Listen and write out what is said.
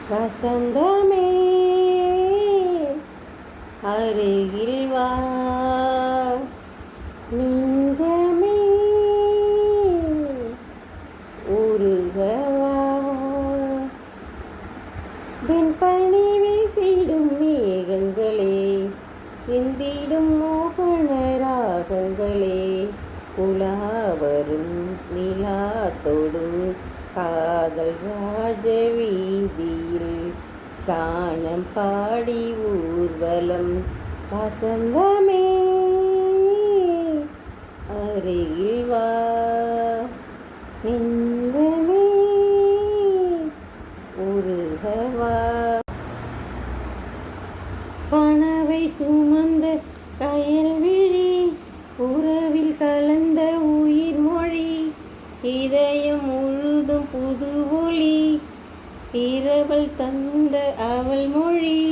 வசந்தமே அருகில் வா, நெஞ்சமே உருகவா, வெண்பனி வீசிடும் மேகங்களே, சிந்திடும் மோகன ராகங்களே, உலாவரும் நிலாத்தொடு காதல் ராஜ வீதியில் கானம் பாடி ஊர்வலம். வசந்தமே அருகில் வா, நெஞ்சமே உருகவா, கனவை சுமந்த கயல்விழி, உறவில் கலந்த உயிர் மொழி, இதயம் முழுதும் புது ஒளி, இரவல் தந்த அவள் மொழி.